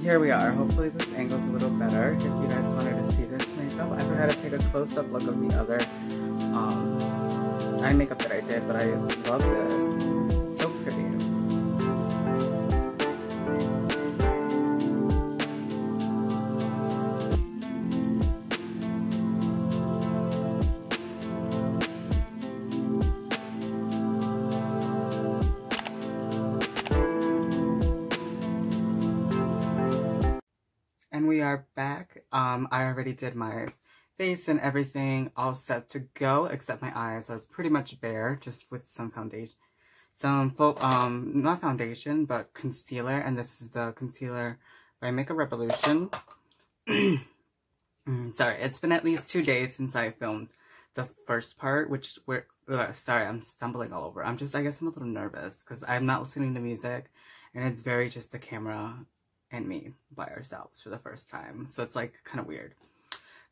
here we are. Hopefully this angle's a little better. If you guys wanted to see this makeup, I forgot to take a close-up look of the other eye makeup that I did, but I love this. It's so pretty. And we are back. I already did my face and everything all set to go, except my eyes are pretty much bare, just with some foundation. Not foundation, but concealer. And this is the concealer by Makeup Revolution. Sorry, it's been at least 2 days since I filmed the first part, which sorry, I'm stumbling all over. I guess I'm a little nervous because I'm not listening to music, and it's very just the camera and me by ourselves for the first time. So it's like kind of weird.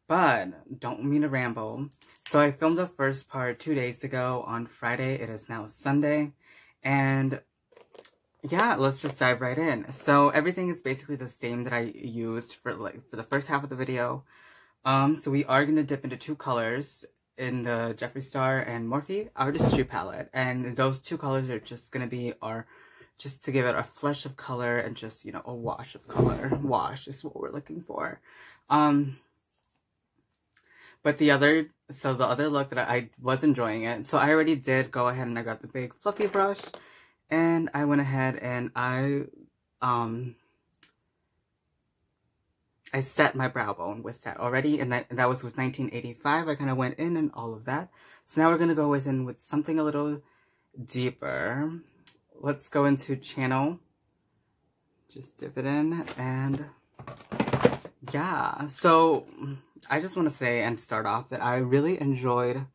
But don't mean to ramble. So I filmed the first part 2 days ago on Friday. It is now Sunday. And yeah, let's just dive right in. So everything is basically the same that I used for the first half of the video. So we are going to dip into 2 colors in the Jeffree Star and Morphe Artistry palette. And those 2 colors are just going to be just to give it a flush of color and just, you know, a wash of color. Wash is what we're looking for. But the other look that I was enjoying it. So I already did go ahead and I grabbed the big fluffy brush and I went ahead and I set my brow bone with that already, and that was with 1985. I kind of went in and all of that. So now we're going to go with something a little deeper. Let's go into channel, just dip it in, and yeah. So I just want to say and start off that I really enjoyed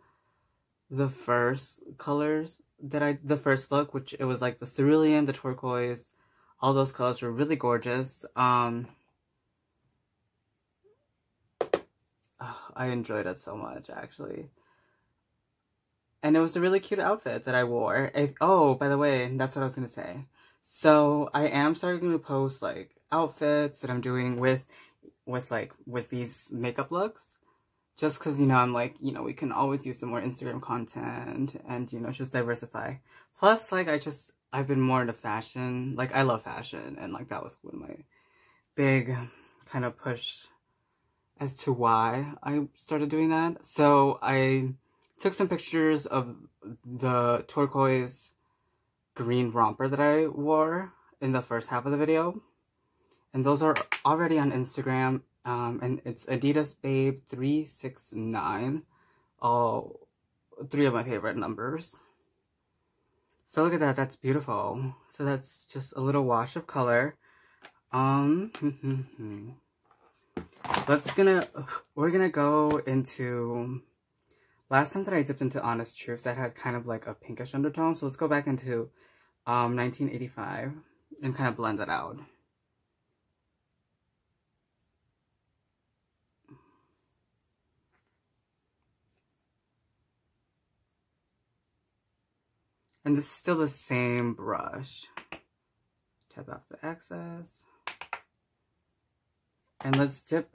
the first colors the first look, which it was like the cerulean, the turquoise, all those colors were really gorgeous. I enjoyed it so much, actually. And it was a really cute outfit that I wore. Oh, by the way, that's what I was going to say. So I am starting to post like outfits that I'm doing with these makeup looks. Just because, you know, I'm like, you know, we can always use some more Instagram content and, you know, just diversify. Plus, like, I've been more into fashion. Like, I love fashion. And, like, that was one of my big kind of push as to why I started doing that. So I took some pictures of the turquoise green romper that I wore in the first half of the video. And those are already on Instagram. And it's Adidas Babe 369. All 3 of my favorite numbers. So look at that. That's beautiful. So that's just a little wash of color. We're gonna go into, last time that I dipped into Honest Truth, that had kind of like a pinkish undertone. So let's go back into 1985 and kind of blend that out. And this is still the same brush. Tap off the excess. And let's dip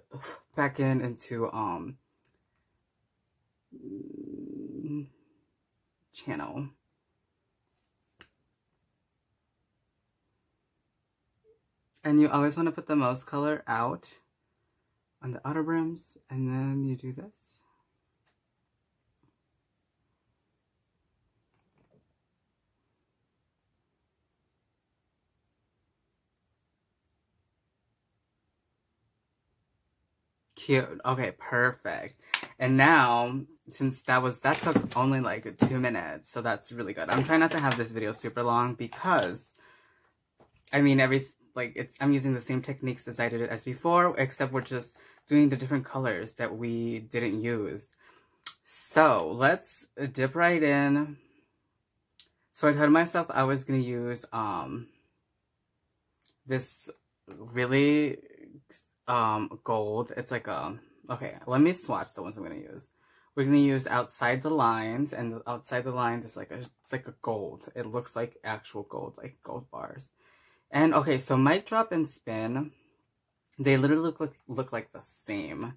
back into channel. And you always want to put the most color out on the outer brims, and then you do this. Cute. Okay, perfect. And now, since that took only like 2 minutes, so that's really good. I'm trying not to have this video super long because, I mean, I'm using the same techniques as I did it as before, except we're just doing the different colors that we didn't use. So let's dip right in. So I told myself I was gonna use this really gold. It's like okay, let me swatch the ones I'm gonna use. We're gonna use Outside the Lines, and outside the lines is it's like a gold. It looks like actual gold, like gold bars. And okay, so mic drop and spin. They literally look like the same.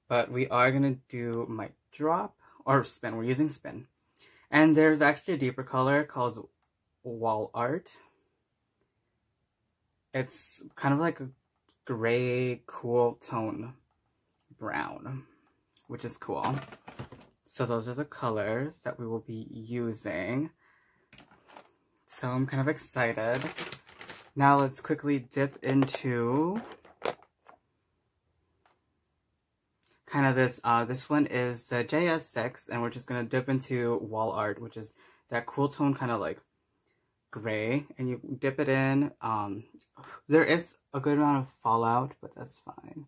But we are gonna do my drop or spin. We're using spin. And there's actually a deeper color called Wall Art. It's kind of like a gray, cool tone brown, which is cool. So those are the colors that we will be using. So I'm kind of excited. Now let's quickly dip into kind of this one is the JS6, and we're just gonna dip into Wall Art, which is that cool tone kind of like gray, and you dip it in. There is a good amount of fallout, but that's fine.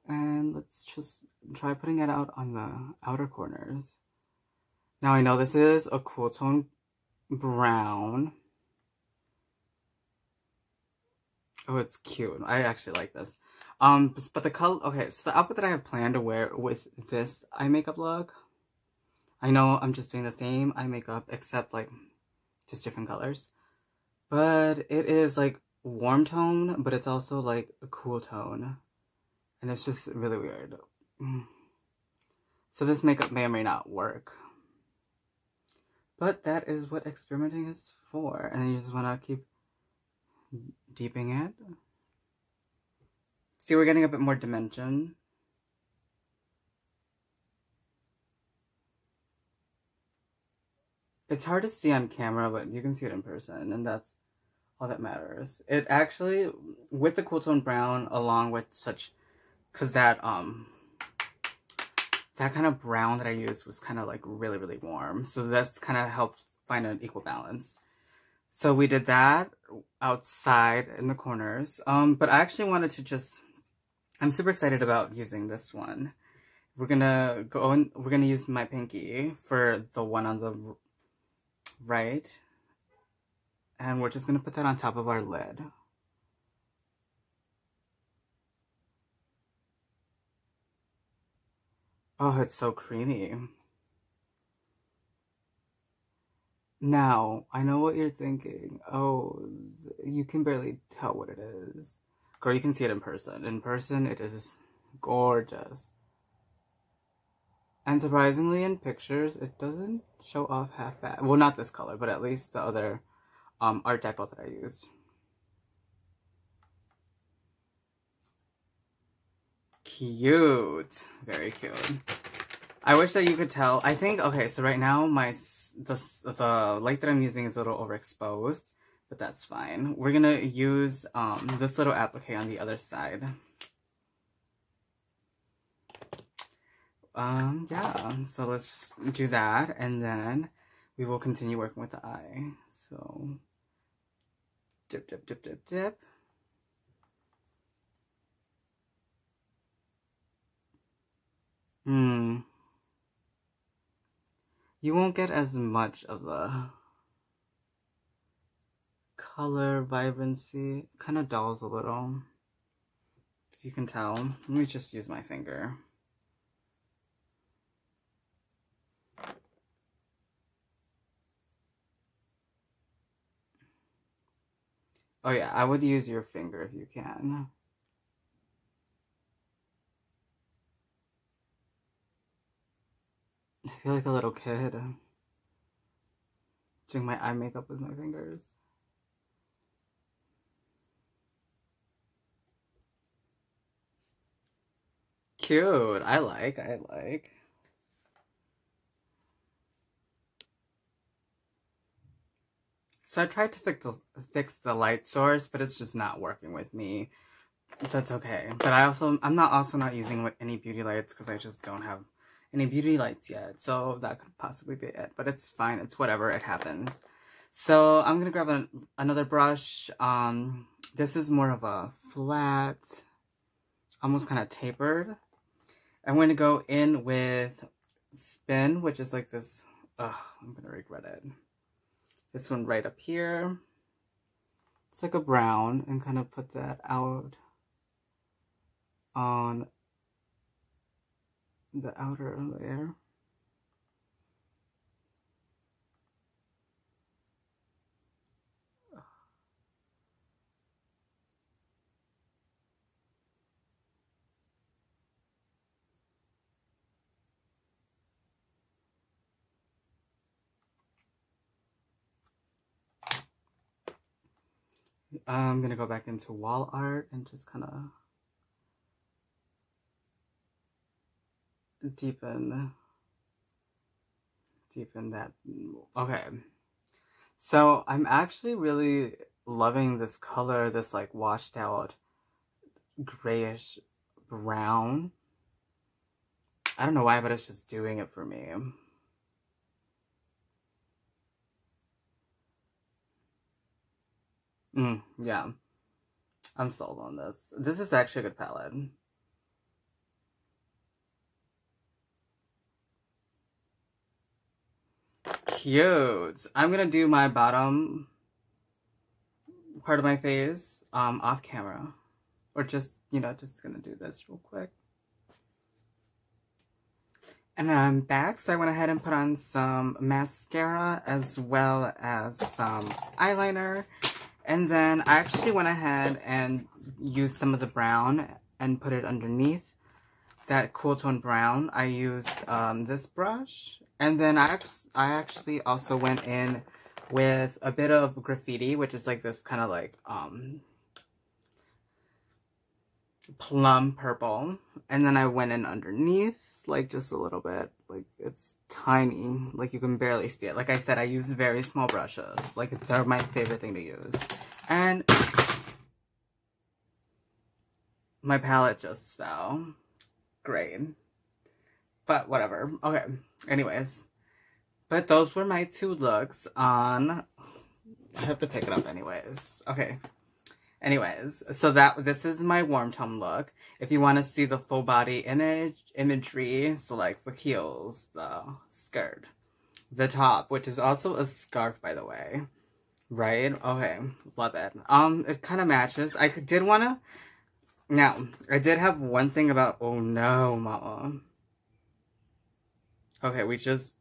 And let's just try putting it out on the outer corners. Now I know this is a cool tone brown. Oh, it's cute. I actually like this. But the color, okay, so the outfit that I have planned to wear with this eye makeup look, I know I'm just doing the same eye makeup, except like just different colors. But it is like warm tone, but it's also like a cool tone. And it's just really weird. So this makeup may or may not work. But that is what experimenting is for. And then you just want to keep deeping it. See, we're getting a bit more dimension. It's hard to see on camera, but you can see it in person, and that's all that matters. It actually, with the cool tone brown, along with such, because that kind of brown that I used was kind of like really, really warm. So that's kind of helped find an equal balance. So we did that outside in the corners. But I actually wanted to just, I'm super excited about using this one. We're gonna we're gonna use my pinky for the one on the right. And we're just gonna put that on top of our lid. Oh, it's so creamy. Now, I know what you're thinking. Oh, you can barely tell what it is. Girl, you can see it in person. In person, it is gorgeous. And surprisingly, in pictures, it doesn't show off half bad. Well, not this color, but at least the other Art Deco that I used. Cute. Very cute. I wish that you could tell. I think, okay, so right now, the light that I'm using is a little overexposed, but that's fine. We're gonna use this little applique on the other side. Yeah, so let's just do that, and then we will continue working with the eye. So, dip, dip, dip, dip, dip. You won't get as much of the color vibrancy. It kind of dulls a little, if you can tell. Let me just use my finger. Oh yeah, I would use your finger if you can. I feel like a little kid doing my eye makeup with my fingers. Cute. I like. So I tried to fix the light source, but it's just not working with me. That's okay. But I'm not using any beauty lights because I just don't have any beauty lights yet. So that could possibly be it. But it's fine. It's whatever. It happens. So I'm going to grab another brush. This is more of a flat, almost kind of tapered. I'm going to go in with Spin, which is like this. Ugh, I'm going to regret it. This one right up here. It's like a brown, and kind of put that out on the outer layer. I'm gonna go back into wall art and just kind of deepen that. Okay. So I'm actually really loving this color, this like washed out grayish brown. I don't know why, but it's just doing it for me. Yeah. I'm sold on this. This is actually a good palette. Cute. I'm gonna do my bottom part of my face off camera. Or just, you know, just gonna do this real quick. And I'm back, so I went ahead and put on some mascara as well as some eyeliner. And then I actually went ahead and used some of the brown and put it underneath. That cool tone brown, I used this brush. And then I actually also went in with a bit of graffiti, which is like this kind of like plum purple. And then I went in underneath, like just a little bit. Like it's tiny, like you can barely see it. Like I said, I use very small brushes. Like they're my favorite thing to use. And my palette just fell. Great. But whatever. Okay. Anyways. But those were my two looks on... I have to pick it up anyways. Okay. Anyways. So this is my warm tone look. If you want to see the full body imagery, so like the heels, the skirt, the top, which is also a scarf by the way. Right? Okay. Love it. It kind of matches. I did want to... Now, I did have one thing about... Oh no, mama. Okay, we just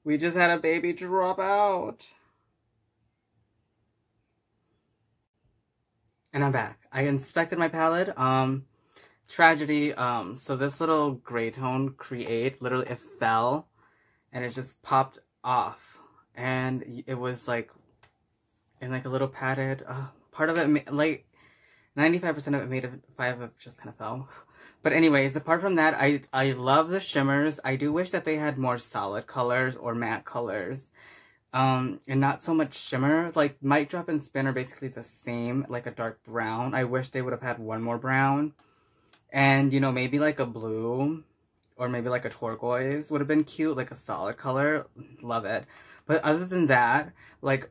had a baby drop out. And I'm back. I inspected my palette. Tragedy. So this little gray tone, Create, literally it fell. And it just popped off. And it was like... in like a little padded... part of it, like... 95% of it made it, 5 of it just kind of fell. But anyways, apart from that, I love the shimmers. I do wish that they had more solid colors or matte colors. And not so much shimmer. Like, Mic Drop and Spin are basically the same, like a dark brown. I wish they would have had one more brown. And, you know, maybe like a blue or maybe like a turquoise would have been cute. Like a solid color. Love it. But other than that, like,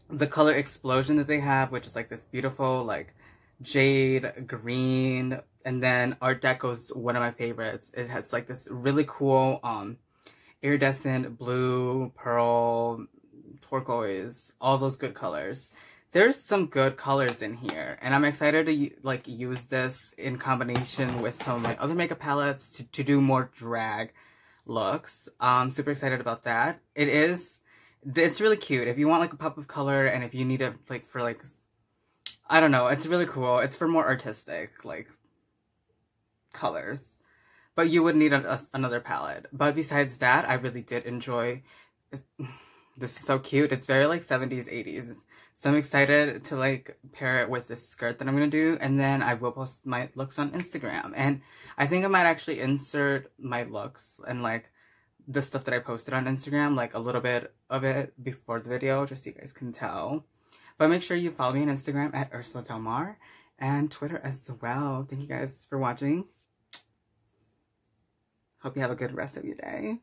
the color explosion that they have, which is like this beautiful, like, jade, green, and then Art Deco's one of my favorites. It has like this really cool iridescent blue, pearl, turquoise, all those good colors. There's some good colors in here, and I'm excited to like use this in combination with some of my other makeup palettes to do more drag looks. Super excited about that. It's really cute. If you want like a pop of color and if you need it like for like, I don't know, it's really cool. It's for more artistic like colors. But you would need another palette. But besides that, I really did enjoy. This is so cute. It's very like 70s, 80s. So I'm excited to like pair it with this skirt that I'm going to do. And then I will post my looks on Instagram. And I think I might actually insert my looks and like the stuff that I posted on Instagram, like a little bit of it before the video, just so you guys can tell. But make sure you follow me on Instagram at Ursula Delmar and Twitter as well. Thank you guys for watching. Hope you have a good rest of your day.